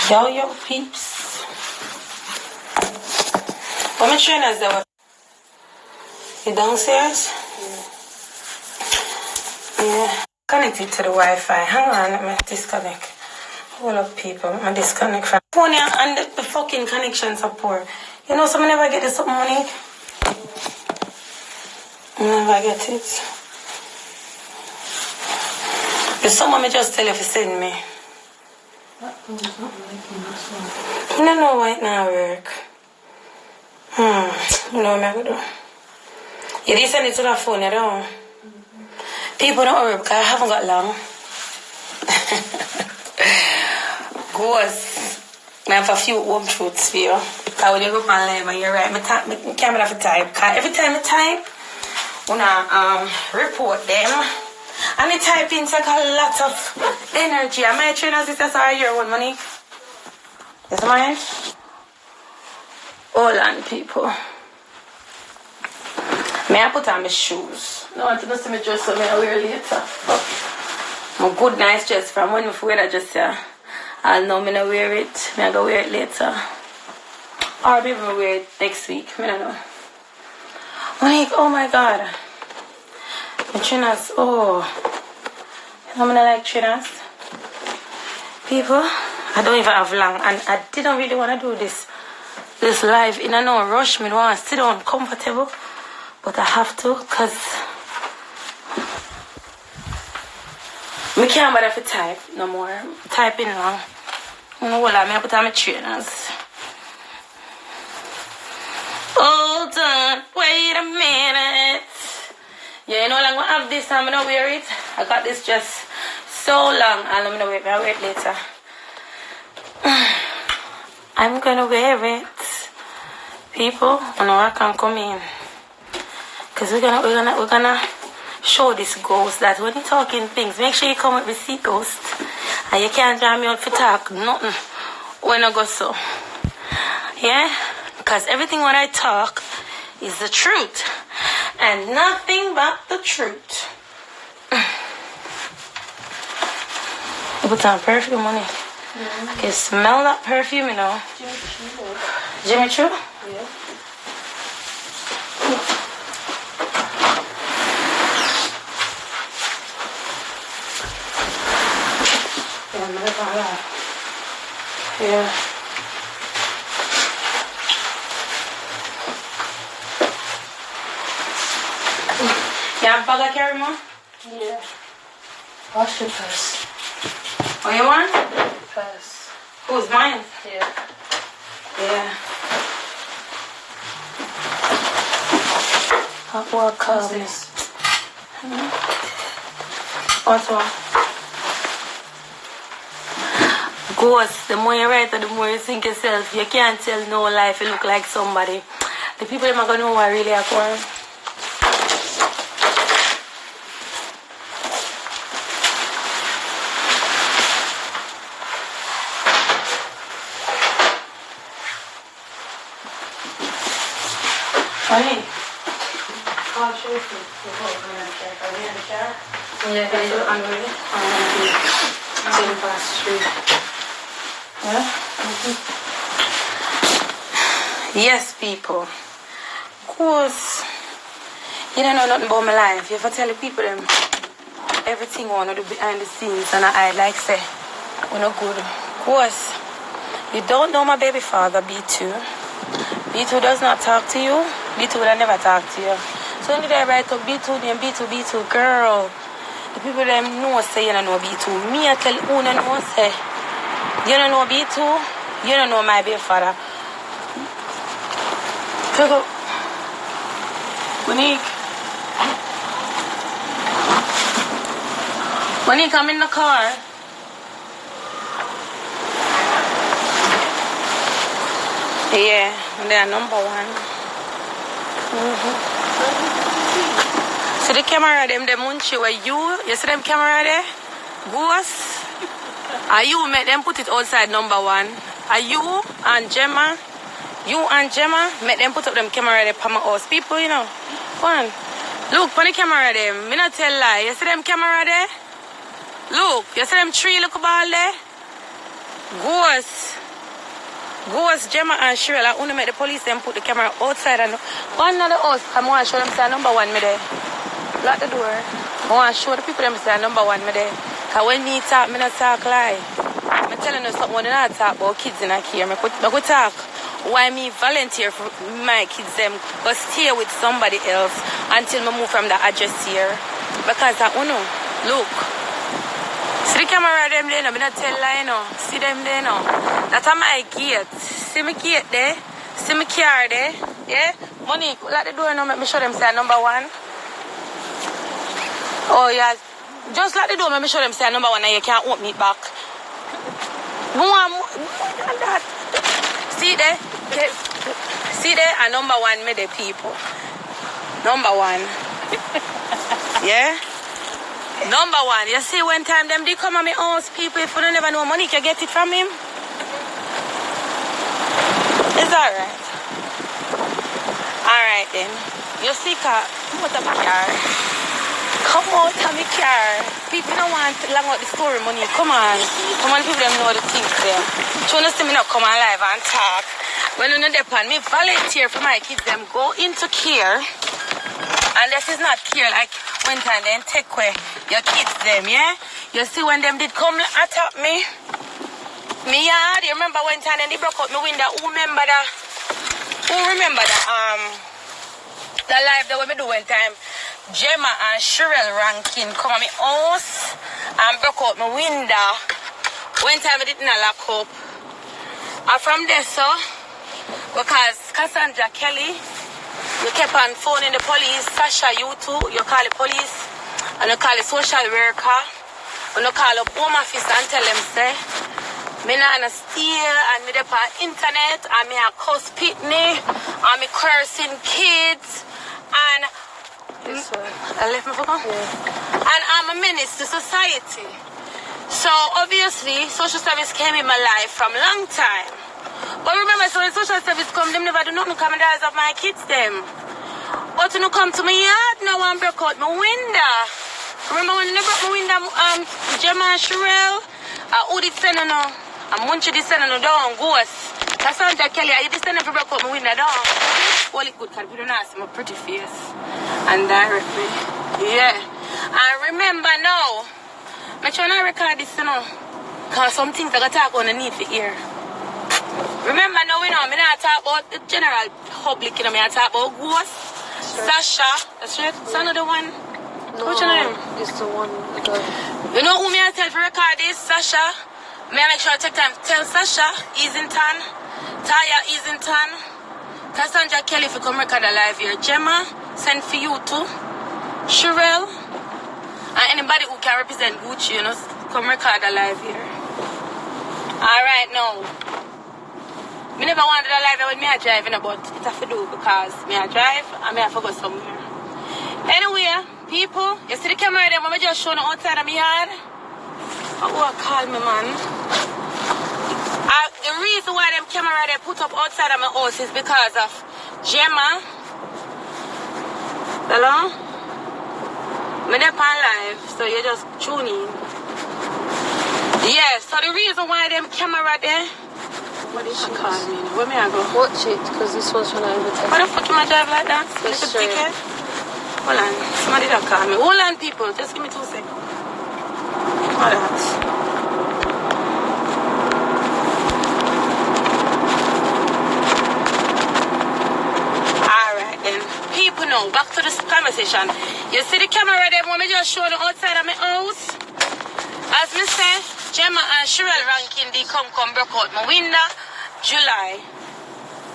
Yo, peeps. What my trainers there? You downstairs? Yeah. Connected to the Wi-Fi. Hang on, let me disconnect. Hold up, people. I'm disconnect from phone and the fucking connections are poor. You know, someone never get this money. I never get it. If someone may just tell you if you send me. I don't know why it now work. You know what I'm going to do? You didn't send it to that phone, you don't? People don't worry because I haven't got long. Ghost. I have a few home truths for you. Because when you go on live and you're right, my camera for type. Because every time I type, when I report them, and I type in take a lot of energy. And my trainers is just your one money. Yes, mine? Hold on, people. May I put on my shoes? No, I want to go see my dress so I wear later. My good nice dress from when I wear that dress here. I'll know me not wear it. I go wear it later. Or maybe I wear it next week. I don't know. Monique, oh my God. My trainers, oh. You know I like trainers? People, I don't even have long. And I didn't really want to do this live in a no rush. I want to sit down comfortable. But I have to because I can't bother to type no more. Typing long. Hold on, I put on my trainers. Hold on, wait a minute. Yeah, you know, like, I have this, I'm gonna wear it. I got this dress so long, and I'm gonna wear it. I'll wear it later. I'm gonna wear it. People, I know I can come in. Because we're gonna show this ghost that when you're talking things, make sure you come with receipt ghost. And you can't drive me out for talk, nothing. When I go so. Yeah? Because everything when I talk is the truth. And nothing but the truth. You put on perfume on it. I can smell that perfume, you know. Jimmy Choo? Yeah. Yeah. You have a bag of carry more? Yeah. Wash your purse. Oh, you want? Purse. Who's mine? Yeah. Yeah. What color is this? What's one? Ghost, the more you write the more you think yourself. You can't tell no lie if you look like somebody. The people are going to know what really happened. Honey, I'll show you before you go in the chair. Are you in the chair? Yeah, I'm ready. I'm going to pass through. Yeah? Yes, people. Of course, you don't know nothing about my life. You have to tell the people them everything I want to do behind the scenes, and I like say, we're not good. Of course, you don't know my baby father, B2. B2 does not talk to you. B2 would have never talk to you. So when they write up B2 name, B2, girl, the people them know say you don't know B2. Me, I tell you, no know say. You don't know B2, you don't know my baby father. Pick up. Monique. Monique, I'm in the car. Yeah, they're number one. See the camera them munchie where you see them camera there? Ghost? Are you make them put it outside number one? Are you and Gemma make them put up them camera there for my house? People, you know. One. Look, for the camera there. Me not tell lie. You see them camera there? Look, you see them tree look ball there? Ghost, Gemma and Cheryl, I only make the police them put the camera outside and one of the house, I want to show them say number one me there. Lock the door. I want to show the people them say number one me there. Because when me talk, me not talk lie. I'm telling you something when I talk about kids in here. I could talk why me volunteer for my kids them go stay with somebody else until me move from the address here. Because I know, look. See the camera them there, I'm not tell lie no. See them there no. That's my gate. See me gate there. See me car there. Yeah? Money, lock the door now, make me show them say number one. Oh yeah. Just lock the door, make me show them say number one and you can't open it back. More than that. See there? Okay. See there? And number one made the people. Number one. Yeah? Number one, you see one time them did come on me house, people, if you don't never know money, you can get it from him. It's alright. Alright then. You see car, come out of my car. Come out of my car. People don't want to long out the story money. Come on. Come on, people them know the things there. So you see me not come on live and talk. When you're not depend me volunteer for my kids, them go into care. And this is not care like one time then take away your kids them, yeah? You see when them did come attack me? Me yard, you remember one time then they broke out my window? Who remember that? The live that we do one time? Gemma and Cheryl Rankin come on my house and broke out my window. One time I didn't lock up. And from there, so, because Cassandra Kelly, you kept on phoning the police. Sasha, you too. You call the police and you call the social worker and you call up home office and tell them, say, me not on a steal and me up on internet and me a cuss pitney and me cursing kids and I left me for go? Yeah. And I'm a menace to society. So obviously social service came in my life from a long time. But remember, so when social service come, them never do nothing come in the eyes of my kids, them. But when you come to my yard now and broke out my window. Remember when they broke my window, Gemma and Cheryl, who did send her now? And Munchie did send her down, Ghost. Cassandra Kelly, I did send her to break out my window down. All it good, because people don't see my pretty face. And directly. Yeah. And remember now, I'm trying to record this, you know. Because some things I got to talk on the need for ear. Remember now, we know, I'm not talk about the general public, you know, I'm talk about Ghost, sure. Sasha, that's right, it's another one. No, what's your name? It's the one. You know who me I tell for record is? Sasha. May I make sure I take time to tell Sasha, Easington, Taya Easington, Cassandra Kelly if you come record a live here, Gemma, send for you too, Cheryl, and anybody who can represent Gucci, you know, come record a live here. Alright now. Me never wanted a live when me a drive, but it have to do because me a drive and me have to go somewhere. Anyway, people, you see the camera there, when I just show you outside of my yard? Oh, call me, man. The reason why them camera there put up outside of my house is because of Gemma. Hello? Me there on live, so you just tune in. Yeah, so the reason why them camera there. What is she calling me? Where may I go? Watch it, because this one's trying to overtake. Why the fuck you drive like that? Little ticket? Hold on. Somebody that call me. Hold on, people. Just give me 2 seconds. All that. Alright then. People now, back to this conversation. You see the camera there when me just show the outside of my house? As me say, Gemma and Cheryl Rankin, they come broke out my window, July.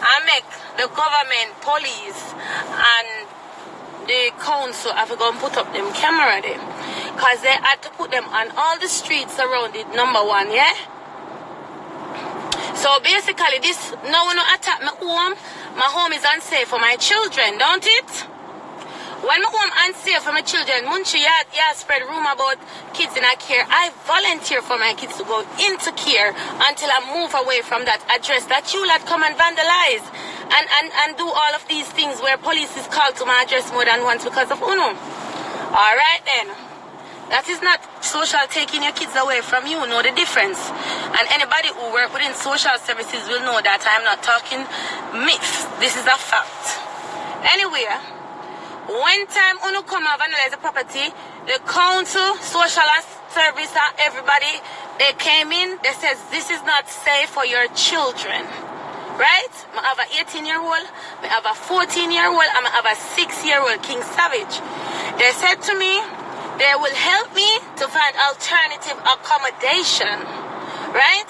I make the government, police, and the council have to go and put up them camera there. Because they had to put them on all the streets around it, number one, yeah? So basically, this, now when you attack my home is unsafe for my children, don't it? When my home unsafe for my children, Munchie, yeah, spread rumor about kids in a care. I volunteer for my kids to go into care until I move away from that address that you lot come and vandalize and do all of these things where police is called to my address more than once because of Uno. Alright then. That is not social taking your kids away from you. Know the difference. And anybody who work within social services will know that I'm not talking myths. This is a fact. Anyway, one time Uno come and vandalize the property, the council, social service, and everybody, they came in, they says this is not safe for your children. Right? I have an 18-year-old, I have a 14-year-old, and I have a 6-year-old King Savage. They said to me, they will help me to find alternative accommodation. Right?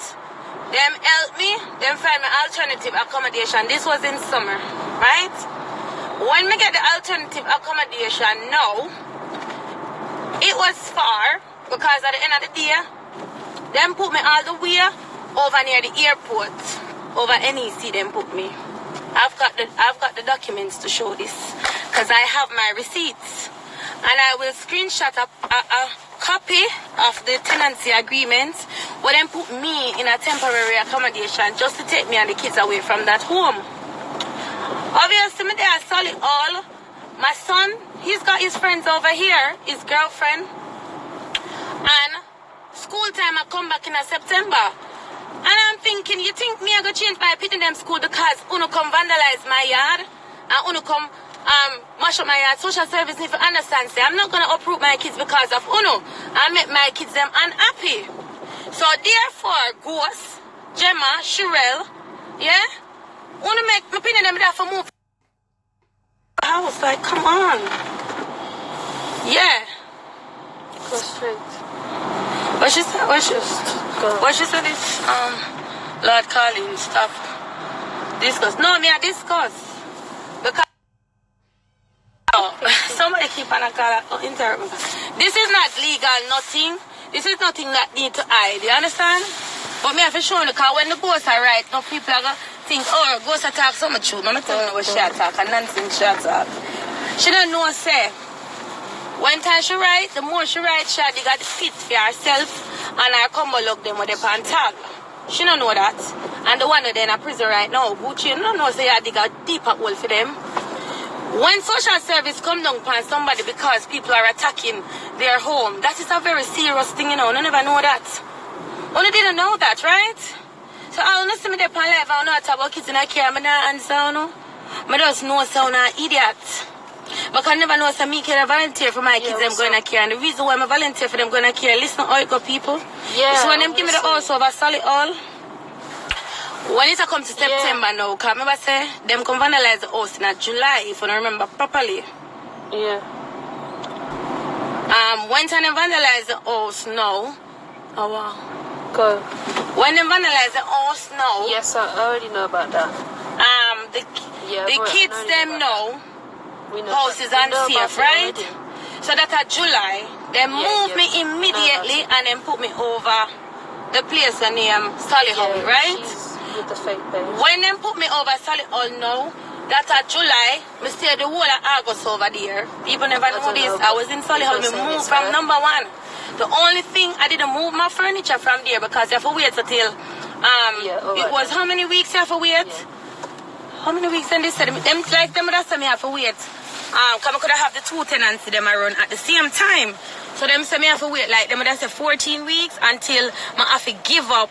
Them help me, them find me alternative accommodation. This was in summer. Right? When we get the alternative accommodation now, it was far because at the end of the day, them put me all the way over near the airport. Over NEC, them put me. I've got the documents to show this because I have my receipts, and I will screenshot a copy of the tenancy agreement where them put me in a temporary accommodation just to take me and the kids away from that home. Obviously, me there solid all. My son, he's got his friends over here, his girlfriend, and school time I come back in September. And I'm thinking, you think me I go change my pitting them school because Uno come vandalize my yard and Uno come mash up my yard? Social service need to understand, say I'm not gonna uproot my kids because of Uno. I make my kids them unhappy. So therefore, Ghost, Gemma, Sherelle, yeah, Uno make me pitting them there for move house. Like, come on. Yeah. Go straight. What she said? What she said is, Lord Karlene, stop. Discuss. No, me I discuss. Because somebody keep on a call interrupt me. This is not legal, nothing. This is nothing that need to hide, you understand? But me have to show you, because when the ghosts are right, no people are going to think, oh, ghosts are talk so much truth. I'm telling you what she talk, and nonsense she talk. She don't know, say. One time she write, the more she write, she got the fit for herself and her combo look them with the pantag. She don't know that. And the one that they in a prison right now, Gucci, don't know, so they got deeper hole for them. When social service come down upon somebody because people are attacking their home, that is a very serious thing, you know. You never know that. Only didn't know that, right? So I don't see me there upon life, I don't know about kids in a care, I don't answer, you know. I just know so I'm an idiot. But I never know so me can volunteer for my kids them going to care. And the reason why I volunteer for them going to care, listen all you go people. Yeah. So when them give me the house over solid all, when it comes to September now, because I remember say them come vandalize the house in July, if I remember properly. Yeah. When time they vandalize the house now, oh wow. Go. When they vandalize the house now. Yes, I already know about that. The kids them know. House is unsafe, right? So that at July, they move me immediately and then put me over the place named Solihull, right? With the fake base. When they put me over Solihull now, that at July, me stay the whole of August over there. People never know this. I was in Solihull, me moved from number 1. The only thing, I didn't move my furniture from there because you have to wait until, it was how many weeks you have to wait? Yeah. How many weeks and they said, them like them that's me have to wait. Because I could have the 2 tenancy them I run at the same time. So them say me have to wait like them that's 14 weeks until I have to give up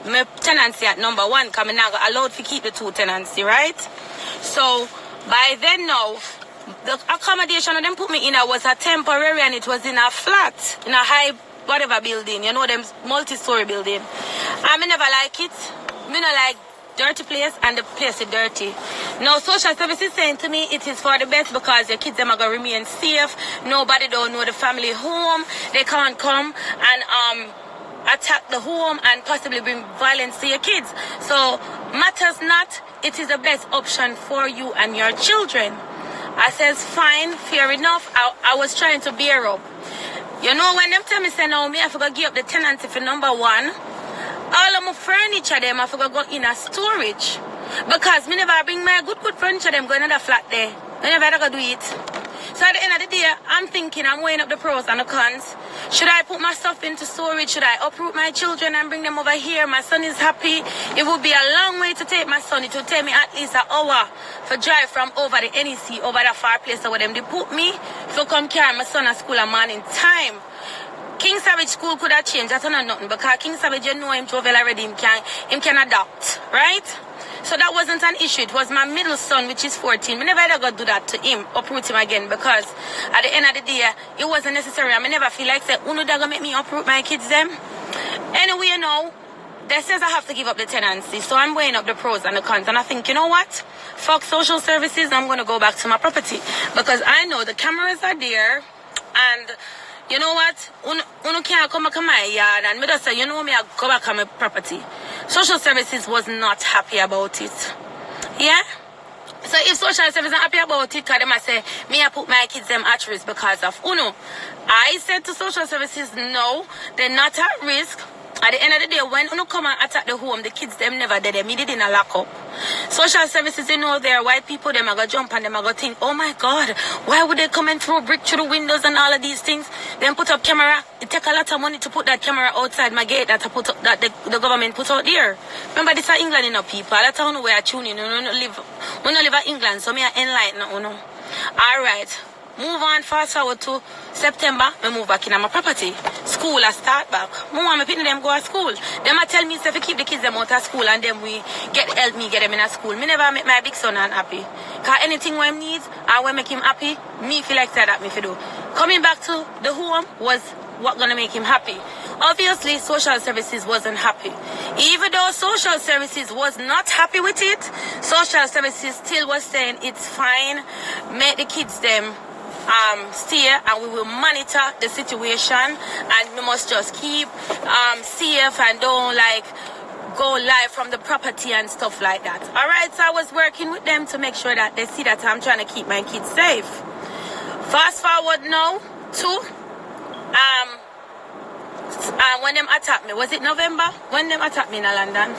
my tenancy at number 1 because I'm not allowed to keep the 2 tenancy, right? So by then now, the accommodation that them put me in was a temporary and it was in a flat, in a high whatever building, you know, them multi-story building. I never like it. Me not like dirty place and the place is dirty. Now social services saying to me it is for the best because your kids them are gonna remain safe. Nobody don't know the family home. They can't come and attack the home and possibly bring violence to your kids. So matters not, it is the best option for you and your children. I says fine, fair enough. I was trying to bear up. You know when them tell me say no, me I forgot give up the tenancy for number 1. All of my furniture them I forgot go in a storage. Because me never bring my good furniture them go in another flat there. I never ever go do it. So at the end of the day, I'm thinking, I'm weighing up the pros and the cons. Should I put my stuff into storage? Should I uproot my children and bring them over here? My son is happy. It would be a long way to take my son. It would take me at least an hour for drive from over the NEC, over that far place where them they put me to come carry my son at school a morning time. King Savage school could have changed. That's not nothing because King Savage, you know him travel already. Him can adopt, right? So that wasn't an issue. It was my middle son, which is 14. I never ever got to do that to him, uproot him again, because at the end of the day, it wasn't necessary. I never feel like say, uno da gonna make me uproot my kids them. Anyway, you know, that says I have to give up the tenancy. So I'm weighing up the pros and the cons, and I think, you know what? Fuck social services. I'm gonna go back to my property because I know the cameras are there, and you know what? Uno can't come back to my yard, and me just say, you know me, I go back on my property. Social services was not happy about it. Yeah? So if social services are happy about it, because they might say, me I put my kids them at risk because of Uno. I said to social services, no, they're not at risk. At the end of the day, when Uno come and attack the home, the kids them never did them. They didn't lock up. Social services, you know, they're white people, them are going to jump and them are going to think, oh my God, why would they come and throw brick through the windows and all of these things? Then put up camera. It take a lot of money to put that camera outside my gate that I put up, that the government put out there. Remember, this is England, you know, people. That's how we are tuning. We don't live in England, so me are enlightened, you know. All right. Move on, fast forward to September, I move back in my property. School, I start back. I want my people them go to school. Them I tell me if we keep the kids them out of school and then we help me get them in a school. Me never make my big son unhappy. Because anything when he needs, I will make him happy. Me feel like that me for do. Coming back to the home was what gonna make him happy. Obviously, social services wasn't happy. Even though social services was not happy with it, social services still was saying it's fine. Make the kids them stay and we will monitor the situation and we must just keep safe and don't like go live from the property and stuff like that. Alright, so I was working with them to make sure that they see that I'm trying to keep my kids safe. Fast forward now to when them attacked me. Was it November? When them attacked me in London?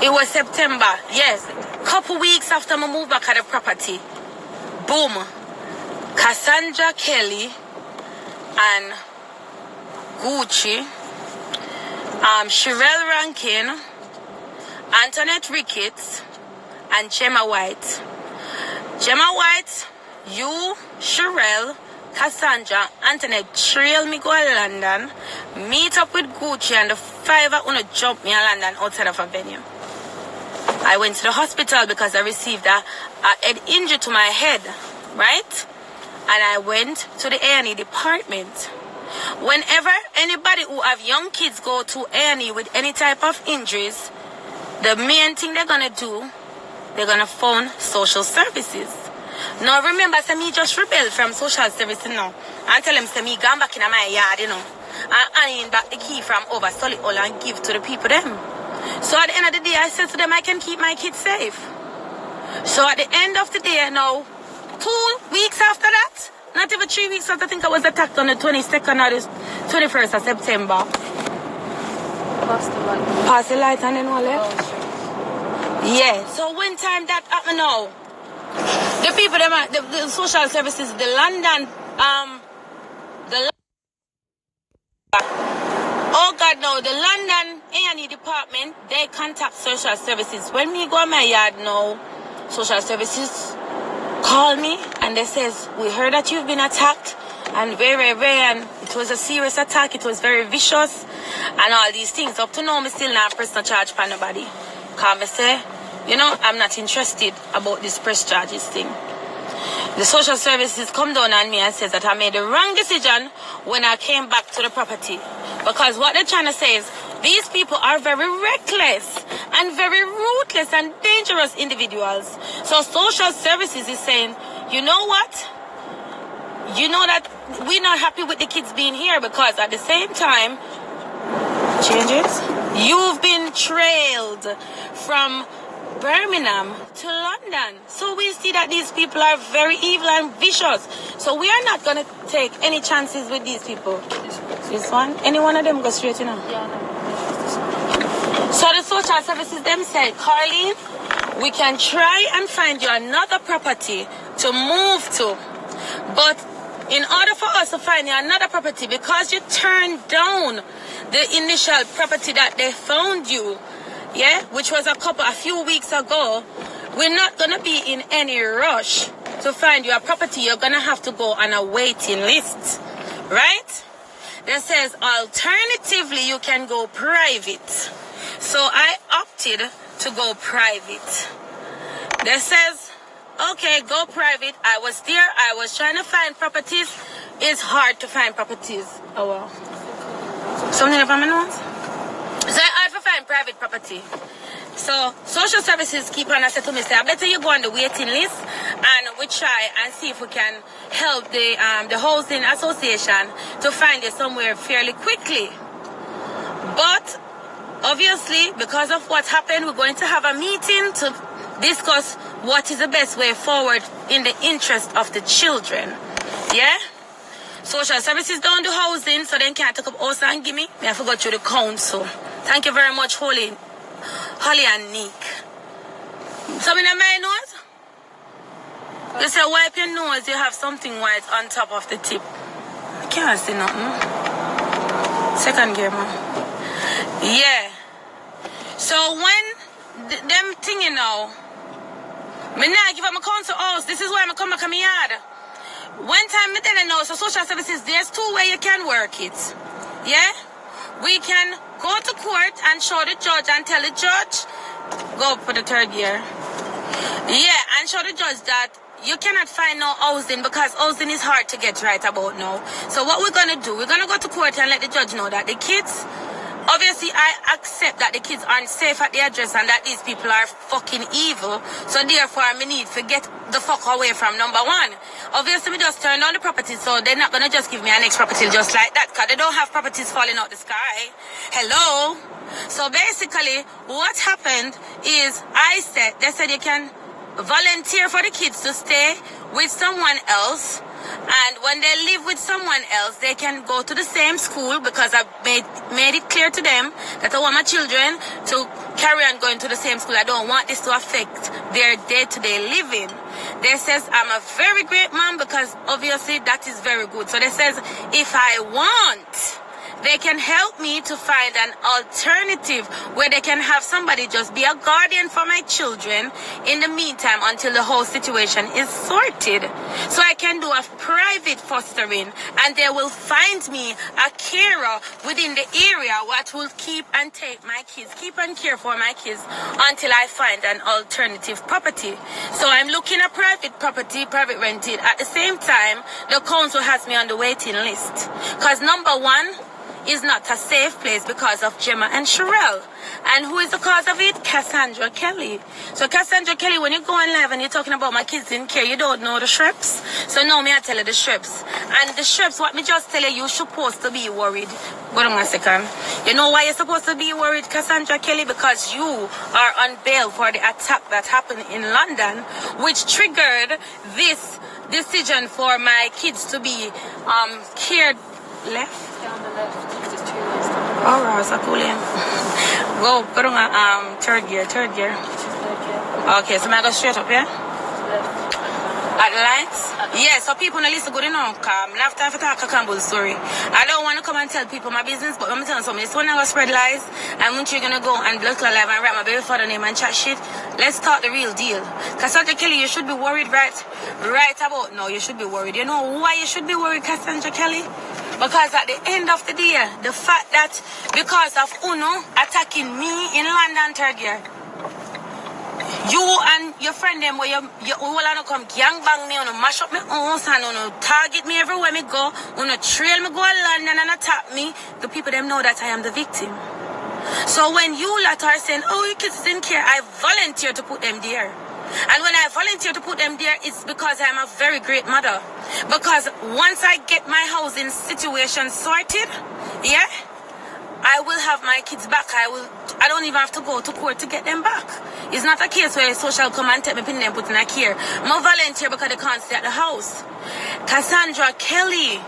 It was September, yes. Couple weeks after I moved back at the property. Boom. Cassandra Kelly and Gucci, Sherelle Rankin, Antoinette Ricketts, and Gemma White. Gemma White, you, Sherelle, Cassandra, Antoinette trail me go to London, meet up with Gucci, and the five of you jump me in London outside of a venue. I went to the hospital because I received a head injury to my head, right? And I went to the A&E department. Whenever anybody who have young kids go to A&E with any type of injuries, the main thing they're going to do, they're going to phone social services. Now remember, say me just rebel from social services now. And tell them, say me gone back in my yard, you know. And eyeing back the key from over Solihull and give to the people them. So at the end of the day, I said to them, I can keep my kids safe. So at the end of the day now, 2 weeks after that, not even 3 weeks after, I think I was attacked on the 22nd or the 21st of September. Pass the light. Pass the light and then what left? Oh, yeah, so when time that happened now, the people, the social services, the London, oh God, no, the London A&E department, they contact social services. When me go in my yard now, social services call me and they says, we heard that you've been attacked and and it was a serious attack, it was very vicious and all these things. Up to now, me still not press no charge for nobody. Cause me say, you know, I'm not interested about this press charges thing. The social services come down on me and says that I made the wrong decision when I came back to the property. Because what they're trying to say is, these people are very reckless and very ruthless and dangerous individuals. So social services is saying, you know what? You know that we're not happy with the kids being here because at the same time, changes, you've been trailed from Birmingham to London. So we see that these people are very evil and vicious. So we are not going to take any chances with these people. This one? Any one of them go straight, you know? yeah, no. So the social services them said, Karlene, we can try and find you another property to move to. But in order for us to find you another property, because you turned down the initial property that they found you, yeah, which was a few weeks ago, we're not going to be in any rush to find you a property. You're going to have to go on a waiting list, right? that says alternatively you can go private. So I opted to go private. That says, okay, go private. I was there. I was trying to find properties. It's hard to find properties. Oh wow. Something about my nose? So I had to find private property. So social services keep on saying to me, say, I better you go on the waiting list and we try and see if we can help the housing association to find you somewhere fairly quickly. But obviously, because of what happened, we're going to have a meeting to discuss what is the best way forward in the interest of the children. Yeah? Social services don't do housing, so they can't take up house and give me. I have to go through the council. Thank you very much, Holly and Nick. Something in my nose? They say wipe your nose, you have something white on top of the tip. I can't see nothing. Second gear, man. Yeah. So when them thinking now, me now give up my council house. This is why I'm come back to my yard. One time me tell you now, so social services, there's two ways you can work it. Yeah? We can go to court and show the judge and tell the judge, go for the third year. Yeah, and show the judge that you cannot find no housing because housing is hard to get right about now. So what we're going to do, we're going to go to court and let the judge know that the kids, obviously I accept that the kids aren't safe at the address and that these people are fucking evil. So therefore I need to get the fuck away from number one. Obviously we just turned on the property, so they're not going to just give me an next property just like that because they don't have properties falling out the sky. Hello? So basically what happened is they said you can volunteer for the kids to stay with someone else, and when they live with someone else they can go to the same school because I made it clear to them that I want my children to carry on going to the same school. I don't want this to affect their day-to-day living. They says I'm a very great mom because obviously that is very good. So they says if I want, they can help me to find an alternative where they can have somebody just be a guardian for my children in the meantime until the whole situation is sorted. So I can do a private fostering and they will find me a carer within the area what will keep and take my kids, keep and care for my kids until I find an alternative property. So I'm looking at private property, private rented. At the same time, the council has me on the waiting list because number one, is not a safe place because of Gemma and Sherelle. And who is the cause of it? Cassandra Kelly. So Cassandra Kelly, when you go on live and you're talking about my kids in care, you don't know the Shreps. So now me I tell you the Shreps. And the Shreps, what me just tell you, you're supposed to be worried. Hold on a second. You know why you're supposed to be worried, Cassandra Kelly? Because you are on bail for the attack that happened in London, which triggered this decision for my kids to be cared left. Down the left, there's 2 lanes down the left. Oh, Rosa, cool. Go on third gear. Okay, so I go straight up, yeah? Left. At the lights? Yeah, so people don't listen good enough. I have time to talk a Campbell story. I don't want to come and tell people my business, but let me tell you something. This one I go spread lies, and when you're going to go and block live and write my baby father name and chat shit, let's talk the real deal. Cassandra Kelly, you should be worried right about now. You should be worried. You know why you should be worried, Cassandra Kelly? Because at the end of the day, the fact that because of Uno attacking me in London third year, you and your friend them where you all come gang bang me, mash up my house and target me everywhere me go, trail me go to London and attack me, the people them know that I am the victim. So when you lot are saying, oh, your kids is in care, I volunteer to put them there. And when I volunteer to put them there, it's because I'm a very great mother. Because once I get my housing situation sorted, yeah, I will have my kids back. I don't even have to go to court to get them back. It's not a case where a social come and take me pin them put in a care. I'm a volunteer because they can't stay at the house. Cassandra Kelly,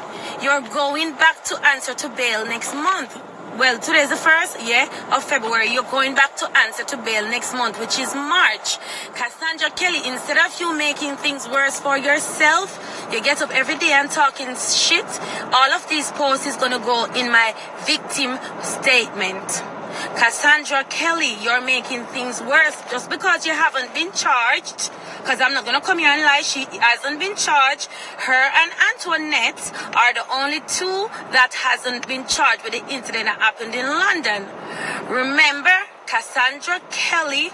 you're going back to answer to bail next month. Well, today's the 1st, of February. You're going back to answer to bail next month, which is March. Cassandra Kelly, instead of you making things worse for yourself, you get up every day and talking shit. All of these posts is going to go in my victim statement. Cassandra Kelly, you're making things worse just because you haven't been charged. Because I'm not going to come here and lie. She hasn't been charged. Her and Antoinette are the only two that hasn't been charged with the incident that happened in London. Remember, Cassandra Kelly,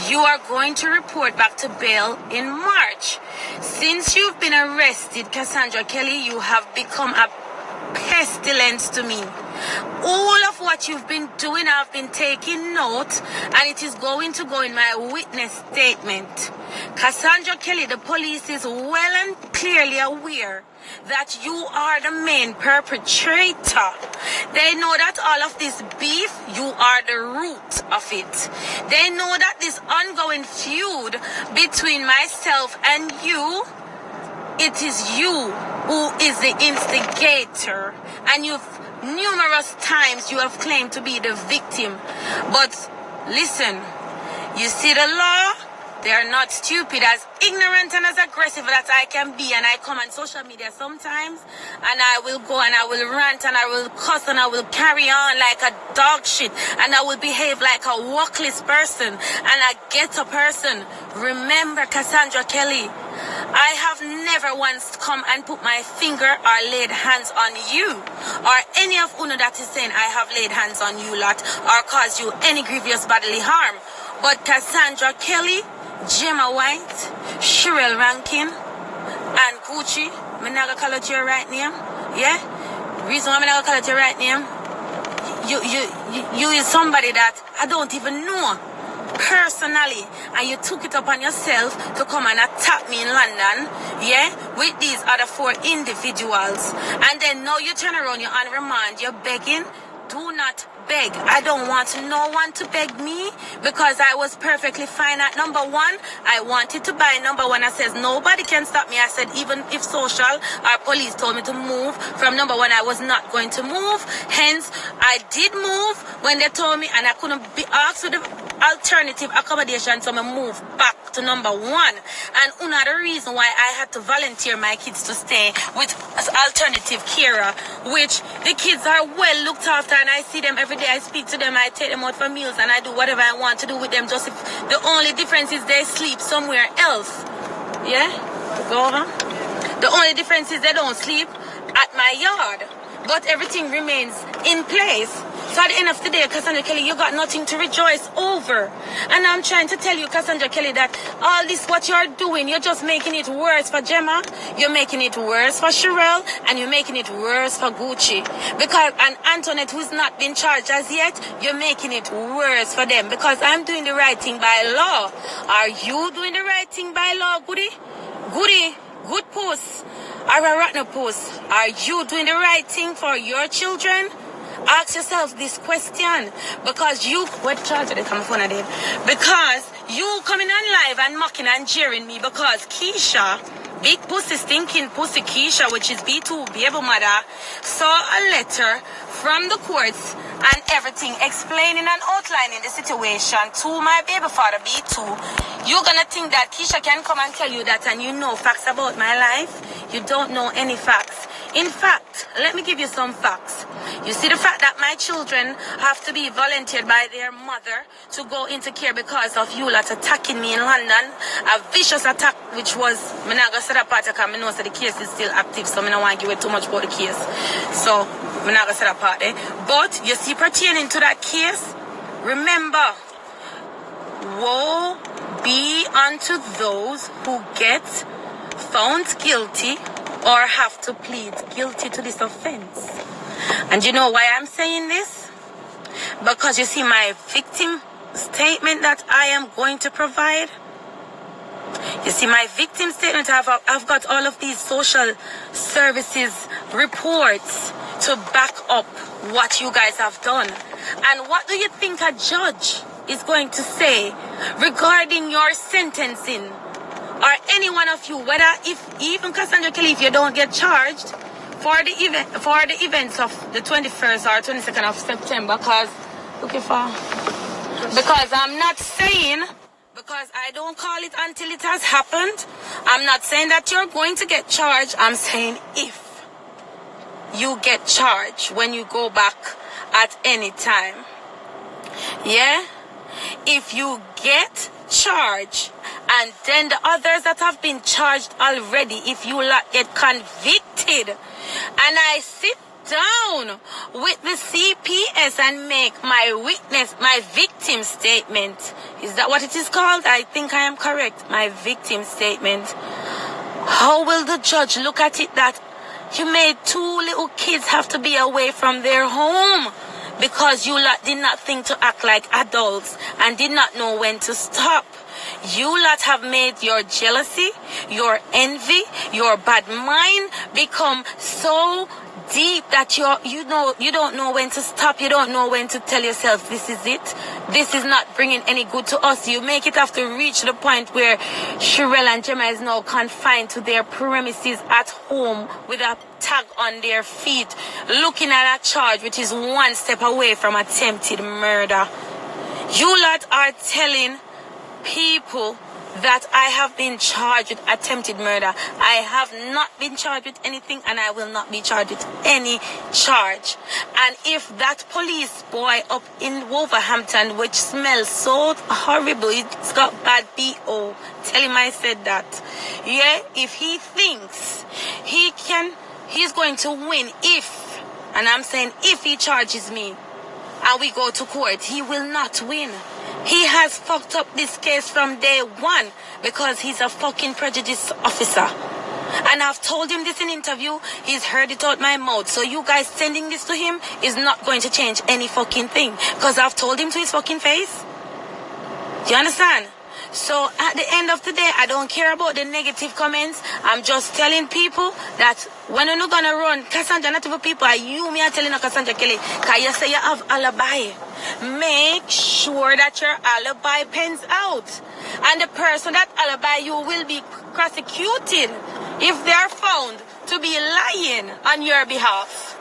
you are going to report back to bail in March. Since you've been arrested, Cassandra Kelly, you have become a pestilence to me. All of what you've been doing, I've been taking note, and it is going to go in my witness statement. Cassandra Kelly, the police is well and clearly aware that you are the main perpetrator. They know that all of this beef, you are the root of it. They know that this ongoing feud between myself and you, it is you who is the instigator, and numerous times you have claimed to be the victim. But listen, you see the law, they are not stupid, as ignorant and as aggressive that I can be, and I come on social media sometimes and I will go and I will rant and I will cuss and I will carry on like a dog shit, and I will behave like a workless person and a ghetto person. Remember, Cassandra Kelly, I have never once come and put my finger or laid hands on you or any of Uno that is saying I have laid hands on you lot or caused you any grievous bodily harm. But Cassandra Kelly, Gemma White, Cheryl Rankin, and Gucci, I'm not gonna call it your right name. Yeah? Reason why I'm not gonna call it your right name, you is somebody that I don't even know personally, and you took it upon yourself to come and attack me in London, yeah, with these other 4 individuals, and then now you turn around, you're on remand, you're begging. Do not beg. I don't want no one to beg me, because I was perfectly fine at number 1. I wanted to buy number 1. I says nobody can stop me. I said even if social or police told me to move from number 1, I was not going to move. Hence, I did move when they told me, and I couldn't be asked for the alternative accommodation, so I moved back to number 1. And another reason why I had to volunteer my kids to stay with alternative carer, which the kids are well looked after, and I see them every day. I speak to them, I take them out for meals, and I do whatever I want to do with them. Just if the only difference is they sleep somewhere else. Yeah? Go over. The only difference is they don't sleep at my yard, but everything remains in place. So at the end of the day, Cassandra Kelly, you got nothing to rejoice over. And I'm trying to tell you, Cassandra Kelly, that all this what you're doing, you're just making it worse for Gemma, you're making it worse for Cheryl, and you're making it worse for Gucci. Because, and Antoinette, who's not been charged as yet, you're making it worse for them. Because I'm doing the right thing by law. Are you doing the right thing by law, Goody? Goody, good post. Or a rotten post. Are you doing the right thing for your children? Ask yourself this question, because you, what charge are they coming for today? Because you coming on live and mocking and jeering me because Keisha, big pussy, stinking pussy Keisha, which is B2, baby mother, saw a letter from the courts and everything explaining and outlining the situation to my baby father B2. You're gonna think that Keisha can come and tell you that and you know facts about my life? You don't know any facts. In fact, let me give you some facts. You see the fact that my children have to be volunteered by their mother to go into care because of you lot attacking me in London. A vicious attack, which was, I'm not going to say that part because I know that the case is still active, so I don't want to give it too much about the case. So, I'm not going to say that part there. But, you see, pertaining to that case, remember, woe be unto those who get found guilty or have to plead guilty to this offense. And you know why I'm saying this? Because you see my victim statement that I am going to provide. You see my victim statement, I've got all of these social services reports to back up what you guys have done. And what do you think a judge is going to say regarding your sentencing? Or any one of you, whether if even Cassandra Kelly, if you don't get charged for the events of the 21st or 22nd of September, because I'm not saying, because I don't call it until it has happened. I'm not saying that you're going to get charged. I'm saying if you get charged when you go back at any time. Yeah? If you get charged, and then the others that have been charged already, if you get convicted, and I sit down with the CPS and make my victim statement. Is that what it is called? I think I am correct. My victim statement. How will the judge look at it that you made 2 little kids have to be away from their home because you lot did not think to act like adults and did not know when to stop? You lot have made your jealousy, your envy, your bad mind become so deep that you don't know when to stop. You don't know when to tell yourself, this is it. This is not bringing any good to us. You make it have to reach the point where Sherelle and Gemma is now confined to their premises at home with a tag on their feet, looking at a charge which is 1 step away from attempted murder. You lot are telling people that I have been charged with attempted murder. I have not been charged with anything, and I will not be charged with any charge. And if that police boy up in Wolverhampton, which smells so horrible, it's got bad BO, tell him I said that. Yeah, if he thinks he's going to win if, and I'm saying if he charges me and we go to court, he will not win. He has fucked up this case from day 1 because he's a fucking prejudice officer. And I've told him this in interview. He's heard it out my mouth. So you guys sending this to him is not going to change any fucking thing. Because I've told him to his fucking face. Do you understand? So at the end of the day, I don't care about the negative comments. I'm just telling people that when you're not going to run, Cassandra, not even people, me are telling you, Cassandra Kelly, because you say you have alibi. Make sure that your alibi pans out. And the person that alibi you will be prosecuted if they are found to be lying on your behalf.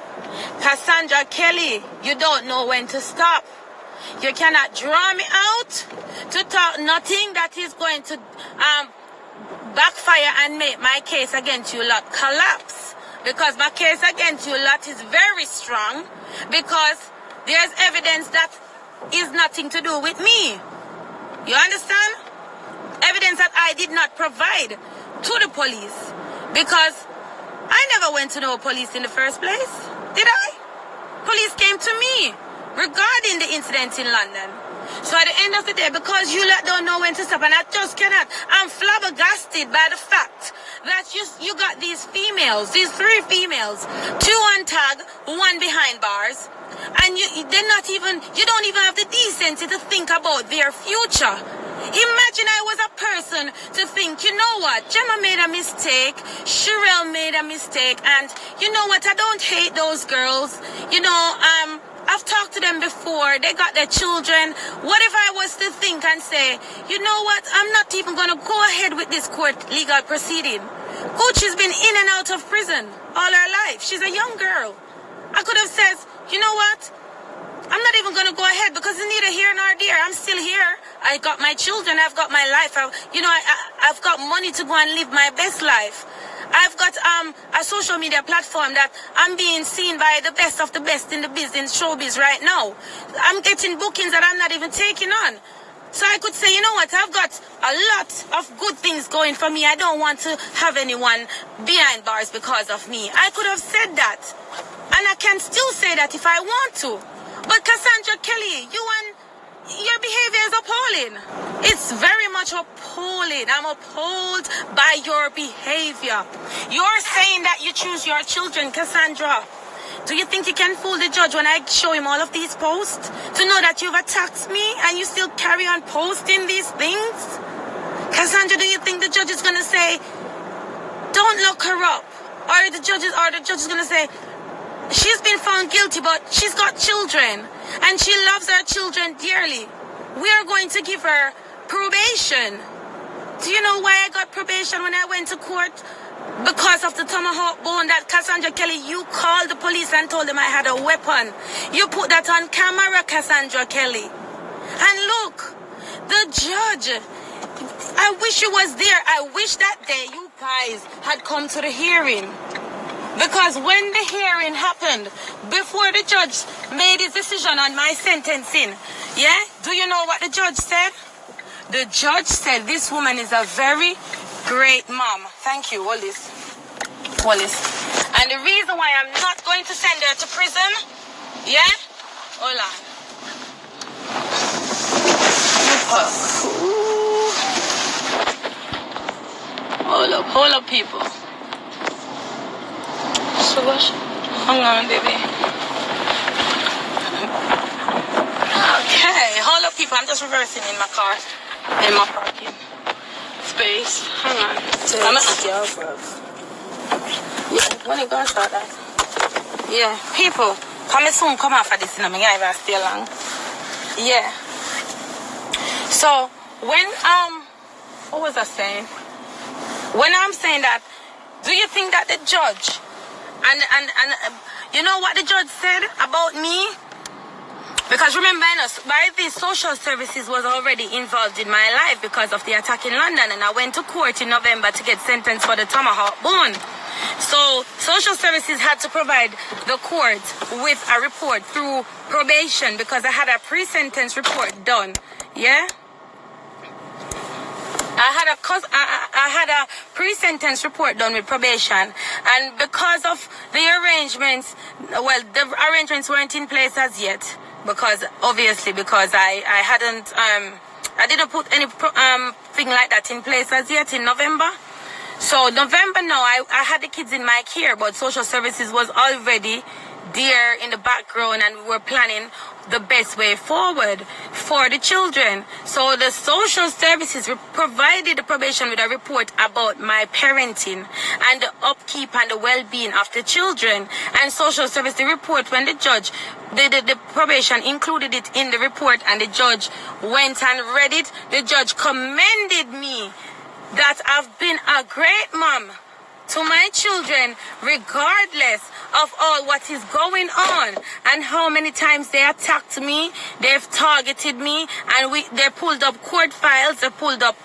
Cassandra Kelly, you don't know when to stop. You cannot draw me out to talk nothing that is going to backfire and make my case against you lot collapse. Because my case against you lot is very strong. Because there's evidence that is nothing to do with me. You understand? Evidence that I did not provide to the police. Because I never went to no police in the first place. Did I? Police came to me regarding the incident in London. So at the end of the day, because you lot don't know when to stop, and I just cannot, I'm flabbergasted by the fact that you got these females, these 3 females, 2 on tag, 1 behind bars, and you don't even have the decency to think about their future. Imagine I was a person to think, you know what, Gemma made a mistake, Sherelle made a mistake, and you know what, I don't hate those girls. You know, I've talked to them before. They got their children. What if I was to think and say, you know what, I'm not even going to go ahead with this court legal proceeding. Gucci's been in and out of prison all her life. She's a young girl. I could have said, you know what, I'm not even going to go ahead because it's neither here nor there. I'm still here. I got my children. I've got my life. I've got money to go and live my best life. I've got a social media platform that I'm being seen by the best of the best in the business, showbiz right now. I'm getting bookings that I'm not even taking on. So I could say, you know what, I've got a lot of good things going for me. I don't want to have anyone behind bars because of me. I could have said that. And I can still say that if I want to. But Cassandra Kelly, your behavior is appalling. It's very much appalling. I'm appalled by your behavior. You're saying that you choose your children, Cassandra. Do you think you can fool the judge when I show him all of these posts? To know that you've attacked me and you still carry on posting these things? Cassandra, do you think the judge is going to say, don't lock her up? Or the judge is going to say, she's been found guilty, but she's got children. And she loves her children dearly. We are going to give her probation. Do you know why I got probation when I went to court? Because of the tomahawk bone that Cassandra Kelly, you called the police and told them I had a weapon. You put that on camera, Cassandra Kelly. And look, the judge, I wish you was there. I wish that day you guys had come to the hearing. Because when the hearing happened, before the judge made his decision on my sentencing, yeah, do you know what the judge said? The judge said this woman is a very great mom. Thank you, Wallis. And the reason why I'm not going to send her to prison, yeah? Hold on. Hold up, people. So what? Hang on, baby. Okay, hold up, people. I'm just reversing in my car, in my parking space. Hang on. Yeah, when it gonna start that? Yeah, people, soon come off of this, and I'm gonna stay long. Yeah. So when what was I saying? When I'm saying that, do you think that the judge and you know what the judge said about me? Because remember, by these social services was already involved in my life because of the attack in London, and I went to court in November to get sentenced for the tomahawk bone. So social services had to provide the court with a report through probation because I had a pre-sentence report done. Yeah. I had a pre-sentence report done with probation, and because of the arrangements, well, the arrangements weren't in place as yet, because I hadn't I didn't put any thing like that in place as yet in November. So November now, I had the kids in my care, but social services was already there in the background, and we were planning the best way forward for the children. So the social services provided the probation with a report about my parenting and the upkeep and the well-being of the children. And social service, the report, when the judge, the probation included it in the report, and the judge went and read it, the judge commended me that I've been a great mom to my children, regardless of all what is going on and how many times they attacked me, they've targeted me, and they pulled up court files, they pulled up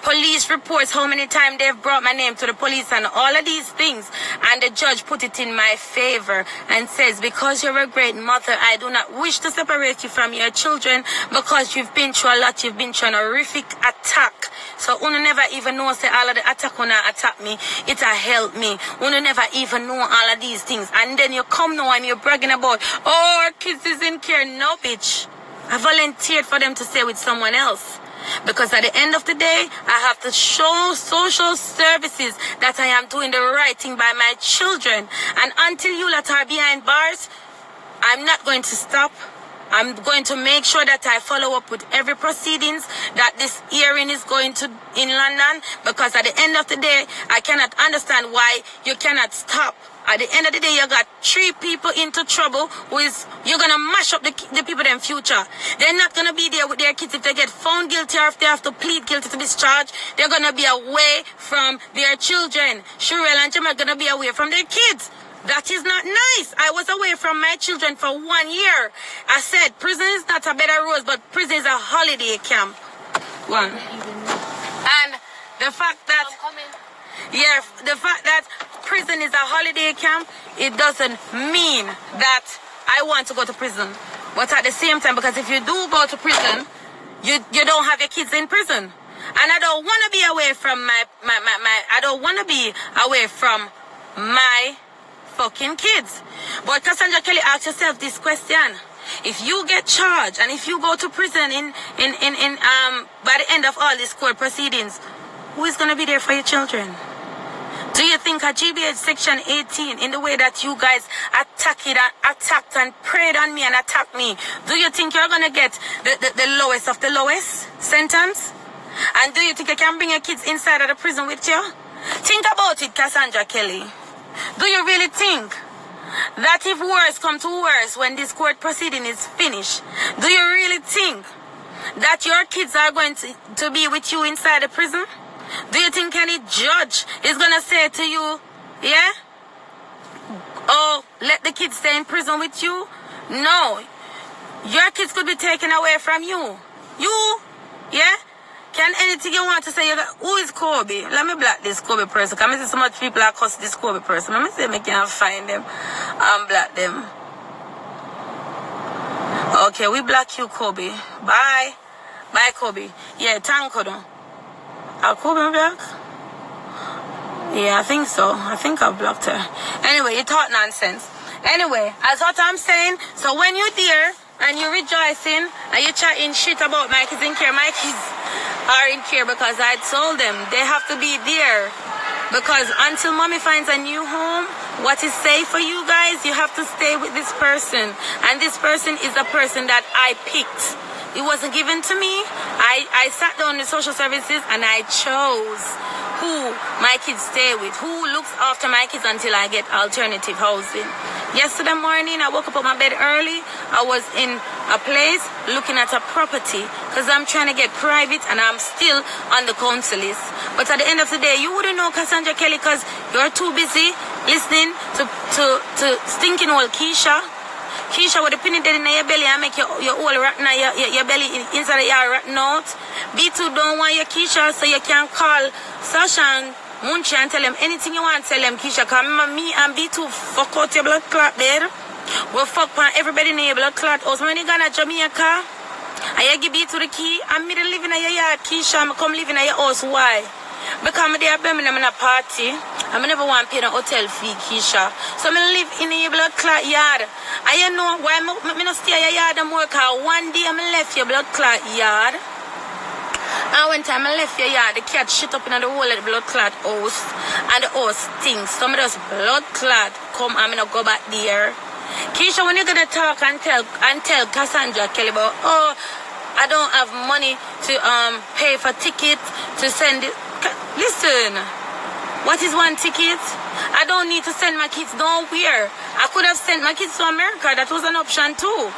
police reports, how many times they've brought my name to the police and all of these things. And the judge put it in my favor and says, because you're a great mother, I do not wish to separate you from your children, because you've been through a lot, you've been through an horrific attack. So Una never even know, say all of the attack Una attack me, it a help me. Una never even know all of these things. And then you come now and you're bragging about, oh, our kids isn't care. No, bitch. I volunteered for them to stay with someone else. Because at the end of the day, I have to show social services that I am doing the right thing by my children. And until you lot are behind bars, I'm not going to stop. I'm going to make sure that I follow up with every proceedings that this hearing is going to in London, because at the end of the day, I cannot understand why you cannot stop. At the end of the day, you got 3 people into trouble you're going to mash up the people in future. They're not going to be there with their kids if they get found guilty, or if they have to plead guilty to this charge. They're going to be away from their children. Shirel and Jim are going to be away from their kids. That is not nice. I was away from my children for 1 year. I said prison is not a bed of roses, but prison is a holiday camp. One. And the fact that the fact that prison is a holiday camp, it doesn't mean that I want to go to prison. But at the same time, because if you do go to prison, you don't have your kids in prison. And I don't want to be away from I don't want to be away from my fucking kids. But Cassandra Kelly, ask yourself this question. If you get charged and if you go to prison by the end of all these court proceedings, who is going to be there for your children? Do you think a GBH Section 18, in the way that you guys attacked and preyed on me and attacked me, do you think you're going to get the lowest of the lowest sentence? And do you think you can bring your kids inside of the prison with you? Think about it, Cassandra Kelly. Do you really think that if worse come to worse when this court proceeding is finished, do you really think that your kids are going to be with you inside the prison? Do you think any judge is going to say to you, yeah, oh, let the kids stay in prison with you? No. Your kids could be taken away from you. You, yeah? Can anything you want to say? Who is Kobe? Let me block this Kobe person. Because I see so much people that cuss this Kobe person. Let me see if I can find them and block them. Okay, we block you, Kobe. Bye. Bye, Kobe. Yeah, thank you. Kobe block? Yeah, I think so. I think I've blocked her. Anyway, you talk nonsense. Anyway, as what I'm saying, so when you're there and you're rejoicing and you're chatting shit about my kids in care, my kids are in care because I told them they have to be there. Because until mommy finds a new home, what is safe for you guys, you have to stay with this person. And this person is a person that I picked. It wasn't given to me. I sat down in social services and I chose who my kids stay with, who looks after my kids until I get alternative housing. Yesterday morning, I woke up on my bed early. I was in a place looking at a property because I'm trying to get private and I'm still on the council list. But at the end of the day, you wouldn't know Cassandra Kelly because you're too busy listening to stinking old Keisha. Keisha, with the penny dead in your belly, I make your whole rotten, your belly inside your rotten out. B2 don't want your Keisha, so you can call Sasha and Munchi and tell them anything you want. Tell them Keisha, because me and B2 fuck out your blood clot there. We fuck on everybody in your blood clot house. When you gonna Jamaica, I give B2 the key. I'm me living in your yard, Keisha. I'm come living in your house. Why? Because I'm there Birmingham in a party. I never want to pay the hotel fee, Keisha. So I live in a blood clot yard. And you know why I not stay at your yard and more? Because one day I left your blood clot yard. And one time I left your yard, the cat shit up in the whole of the blood clot house. And the house stinks. Some of those blood clot come and I not go back there. Keisha, when you're going to talk and tell Cassandra Kelly about, oh, I don't have money to pay for ticket to send it. Listen, what is one ticket? I don't need to send my kids nowhere. I could have sent my kids to America. That was an option too.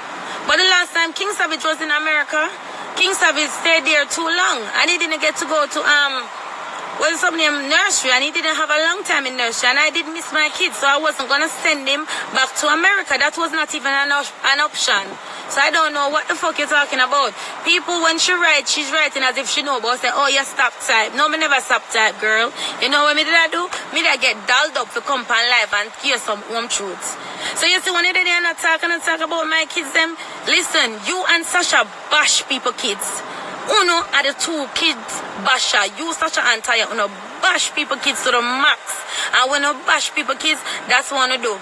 But the last time King Savage was in America, King Savage stayed there too long. And he didn't get to go to, what's up name, nursery. And he didn't have a long time in nursery. And I did miss my kids. So I wasn't going to send him back to America. That was not even an option. So I don't know what the fuck you're talking about. People, when she writes, she's writing as if she know, but say, oh, you stop type. No, me never stop type, girl. You know what me did I do? Me did I get dolled up for come on live and hear some home truths. So you see, when you're there and talk about my kids, them, listen, you and Sasha bash people kids. Uno are the two kids basher. You, Sasha and Taya, uno bash people kids to the max. And when you bash people kids, that's what you do.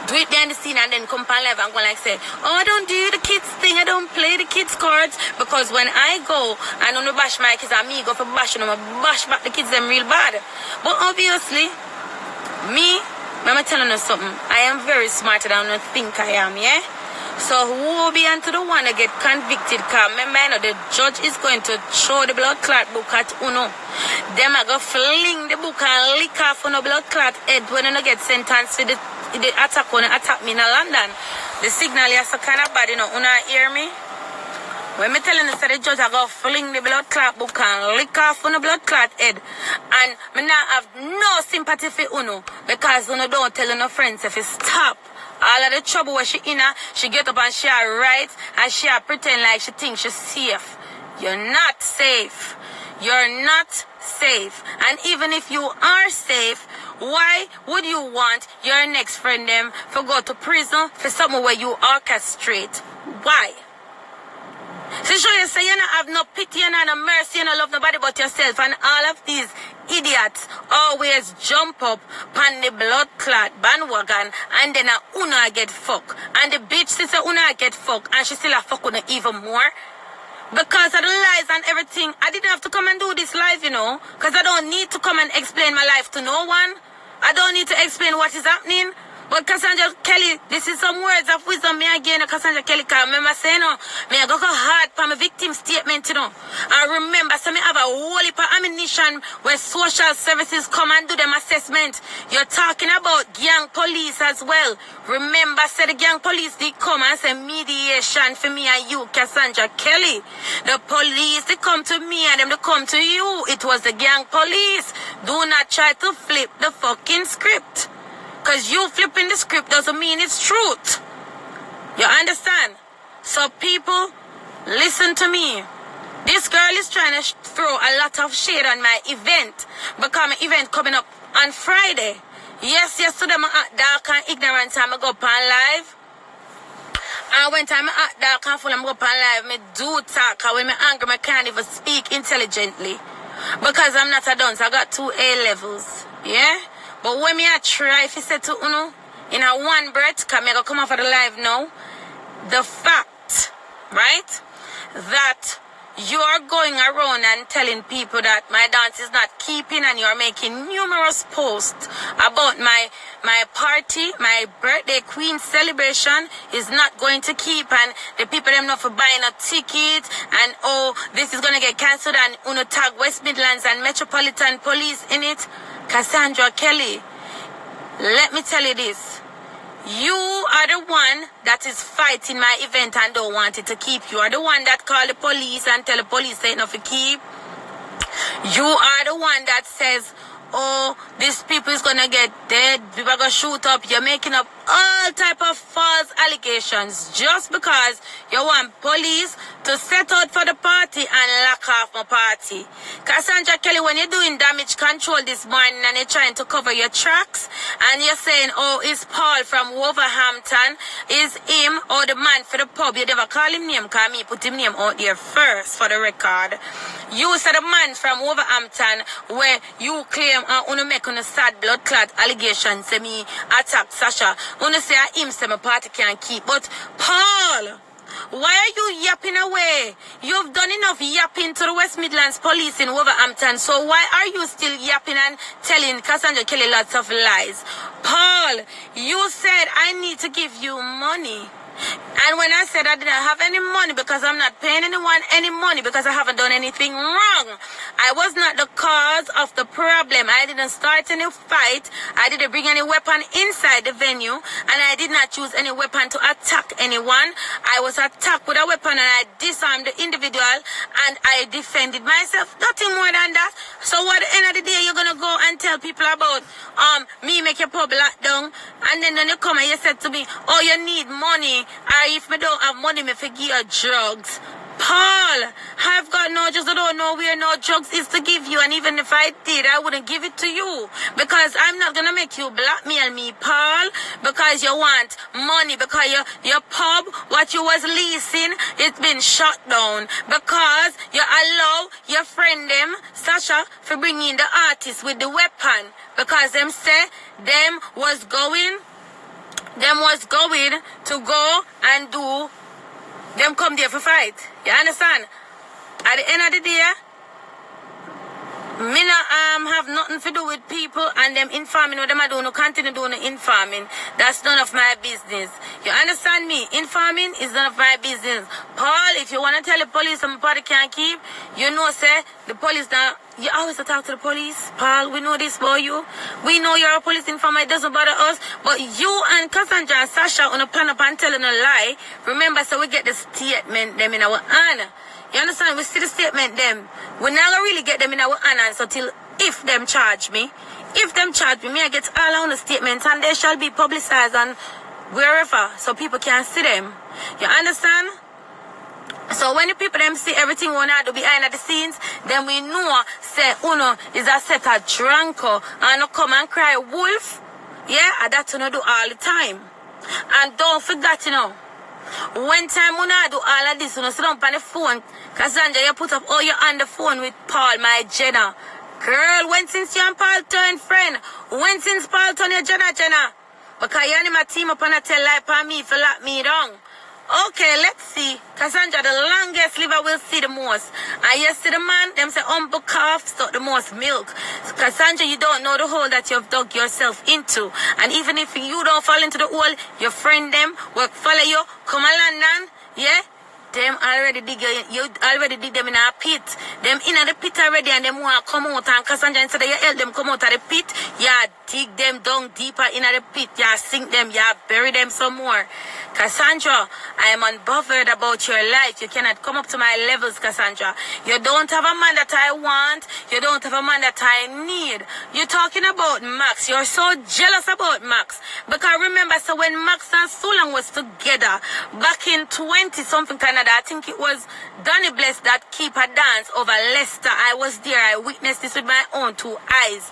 Do it behind the scene and then come on live and go like say, oh, I don't do the kids thing, I don't play the kids cards. Because when I go and I bash my kids and me go for bash, and I bash back the kids them real bad. But obviously, I'm telling you something, I am very smarter than I think I am, yeah? So who will be unto the one to get convicted? Because remember, I know the judge is going to throw the blood clot book at Uno. Them are going to fling the book and lick off on the blood clot head when you get sentenced for the attack when you attack me in London. The signal is so kind of bad, you know. You hear me? When me telling you that the judge are going to fling the blood clot book and lick off on the blood clot head. And me not have no sympathy for Uno because Uno don't tell no friends if you stop. All of the trouble where she in her, she get up and she write and she pretend like she thinks she's safe. You're not safe. You're not safe. And even if you are safe, why would you want your next friend them to go to prison for something where you orchestrate? Why? So you say you don't have no pity and no mercy and no love nobody but yourself, and all of these idiots always jump up on the blood clot bandwagon and then Una get fucked. And the bitch sister Una get fucked and she still a fuck Una even more. Because of the lies and everything, I didn't have to come and do this live, you know. Because I don't need to come and explain my life to no one. I don't need to explain what is happening. But Cassandra Kelly, this is some words of wisdom me again, Cassandra Kelly, because remember saying, no, me I go hard for my victim statement, you know. I remember, so me have a whole heap of ammunition where social services come and do them assessment. You're talking about gang police as well. Remember, say the gang police, they come and say mediation for me and you, Cassandra Kelly. The police, they come to me and them, they come to you. It was the gang police. Do not try to flip the fucking script. Because you flipping the script doesn't mean it's truth. You understand? So people, listen to me. This girl is trying to throw a lot of shade on my event. Because my event coming up on Friday. Yes, yesterday I act dark and ignorant time I go up on live. And when time I act dark and full, I'm up on live, me do talk. And when me angry, I can't even speak intelligently. Because I'm not a dunce. I got 2 A levels. Yeah? But when me I try, if you say to Uno, in a one breath, because me go come off of the live now, the fact, right, that you're going around and telling people that my dance is not keeping, and you're making numerous posts about my party, my birthday queen celebration is not going to keep, and the people them not for buying a ticket, and oh, this is going to get cancelled, and uno tag West Midlands and Metropolitan Police in it. Cassandra Kelly, let me tell you this. You are the one that is fighting my event and don't want it to keep. You are the one that call the police and tell the police they not to keep. You are the one that says, oh, these people is gonna get dead, people are gonna shoot up. You're making up all type of false allegations just because you want police to set out for the party and lock off my party. Cassandra Kelly, when you're doing damage control this morning and you're trying to cover your tracks and you're saying, oh, it's Paul from Wolverhampton, is him or the man for the pub, you never call him name, because me put him name out there first for the record. You said the man from Wolverhampton where you claim uno make on a sad blood clot allegations say me attack Sasha. Uno say him say my party can't keep. But Paul, why are you yapping away? You've done enough yapping to the West Midlands police in Wolverhampton. So why are you still yapping and telling Cassandra Kelly lots of lies? Paul, you said I need to give you money. And when I said I didn't have any money because I'm not paying anyone any money because I haven't done anything wrong, I was not the cause of the problem. I didn't start any fight. I didn't bring any weapon inside the venue, and I did not use any weapon to attack anyone. I was attacked with a weapon and I disarmed the individual and I defended myself. Nothing more than that. So at the end of the day, you're gonna go and tell people about me make your pub lock down, and then when you come and you said to me, oh, you need money. Or if me don't have money, me forgive you drugs. Paul, I've got no drugs. I don't know where no drugs is to give you. And even if I did, I wouldn't give it to you. Because I'm not going to make you blackmail me, Paul. Because you want money. Because your pub, what you was leasing, it's been shut down. Because you allow your friend them, Sasha, for bringing the artist with the weapon. Because them say them was going to go and do, them come there for fight. You understand? At the end of the day, me not have nothing to do with people and them informing what them I do, no continue doing the informing. That's none of my business. You understand me? Informing is none of my business. Paul, if you want to tell the police some party can't keep, you know, say, the police now, you always talk to the police. Paul, we know this about you. We know you're a police informer. It doesn't bother us. But you and Cassandra and Sasha on a plan up and telling a lie. Remember, so we get the statement them in our honor. You understand? We see the statement them. We're not going to really get them in our hands until if them charge me. If them charge me, I get all on the statements and they shall be publicized on wherever so people can see them. You understand? So when the people them see everything we want to do behind the scenes, then we know, say, uno is a set of drunko and no come and cry wolf. Yeah, and that's what do all the time. And don't forget, you know, when time we not do all of this, you know, sit down on the phone, Cassandra, you put up, oh, you're on the phone with Paul, my Jenna. Girl, when since you and Paul turn friend? When since Paul turn your Jenna? Because you and my team up and I tell lie for me if you lock me down. Okay, let's see. Cassandra, the longest liver will see the most. And you see the man, them say humble calf suck the most milk. Cassandra, you don't know the hole that you've dug yourself into. And even if you don't fall into the hole, your friend them will follow you, come a London, yeah? Them already dig you already dig them in a pit. Them in the pit already and them want to come out, and Cassandra instead of you help them come out of the pit, you dig them down deeper in the pit, you sink them, you bury them some more. Cassandra, I am unbothered about your life. You cannot come up to my levels, Cassandra. You don't have a man that I want. You don't have a man that I need. You're talking about Max. You're so jealous about Max. Because remember, so when Max and Sulang was together, back in 20-something Canada, I think it was Donny Bless that keep a dance over Leicester. I was there. I witnessed this with my own 2 eyes.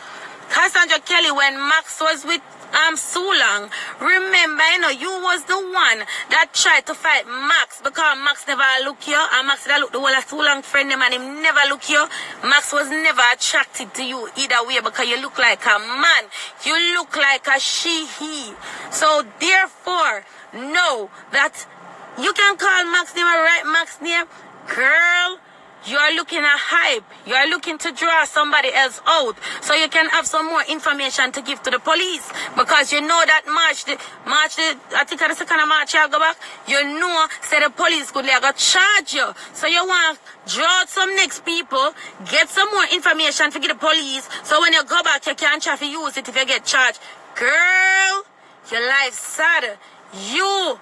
Cassandra Kelly, when Max was with Sulang, remember, you know, you was the one that tried to fight Max because Max never look you, and Max never look the whole of Sulang friend him, and him never look you. Max was never attracted to you either way because you look like a man. You look like a she-he. So therefore, know that you can call Max name or write Max name. Girl, you are looking at hype. You are looking to draw somebody else out so you can have some more information to give to the police. Because you know that March, I think on the 2nd of March I'll go back, you know, say the police could like charge you. So you want to draw out some next people, get some more information to give the police, so when you go back you can't try to use it if you get charged. Girl, your life's sad. You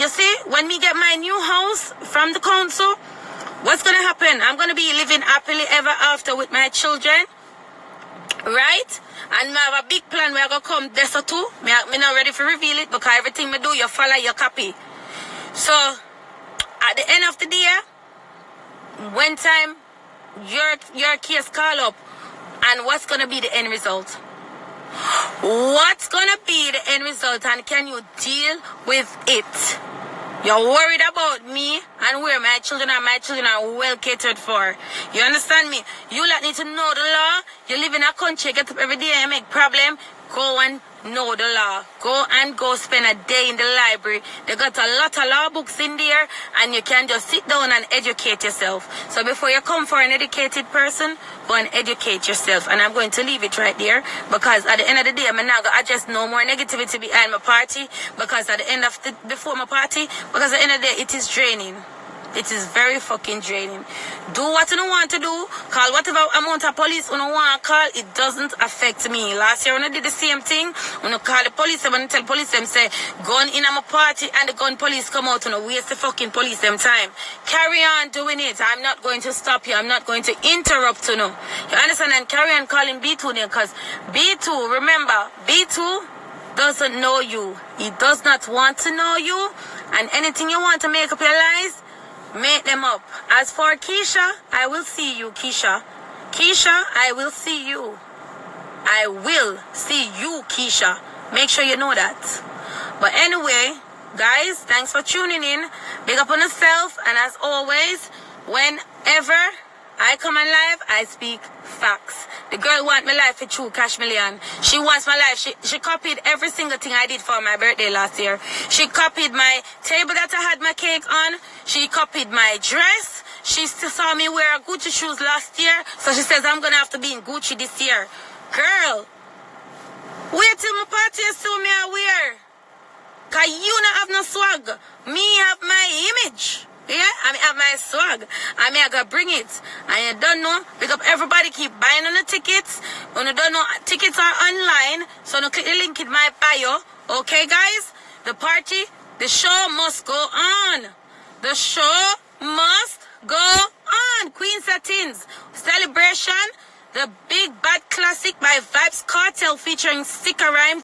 see, when we get my new house from the council, what's going to happen? I'm going to be living happily ever after with my children. Right? And I have a big plan where I going to come there so too. I'm not ready to reveal it because everything I do, you follow, you copy. So, at the end of the day, when time your case call up, and what's going to be the end result? What's going to be the end result, and can you deal with it? You're worried about me and where my children are well catered for. You understand me? You like need to know the law. You live in a country, get up every day and make problem. Go and know the law. Go spend a day in the library. They got a lot of law books in there, and you can just sit down and educate yourself. So before you come for an educated person, go and educate yourself. And I'm going to leave it right there because at the end of the day, I'm not going to adjust no more negativity behind my party because at the end of before my party, because at the end of the day, it is draining. It is very fucking draining. Do what you don't want to do. Call whatever amount of police you don't want to call. It doesn't affect me. Last year when I did the same thing, when I call the police, when I tell police them say, gun in at my party and the gun police come out and waste the fucking police them time. Carry on doing it. I'm not going to stop you. I'm not going to interrupt you. No. You understand? And carry on calling B2 there because B2, remember, B2 doesn't know you. He does not want to know you. And anything you want to make up your lies, make them up. As for Keisha, I will see you, Keisha. Keisha, I will see you. I will see you, Keisha. Make sure you know that. But anyway, guys, thanks for tuning in. Big up on yourself. And as always, whenever I come on live, I speak facts. The girl want my life for true cash million. She wants my life. She copied every single thing I did for my birthday last year. She copied my table that I had my cake on. She copied my dress. She saw me wear Gucci shoes last year. So she says I'm going to have to be in Gucci this year. Girl, wait till my party is so me I wear. Because you not have no swag. Me have my image. Yeah, I have my swag. I gotta bring it. And you don't know, because everybody keep buying on the tickets. When you don't know, tickets are online. So no click the link in my bio. Okay, guys? The party, the show must go on. The show must go on. Queen Satins celebration. The Big Bad Classic by Vibes Cartel featuring Sticker Rhyme.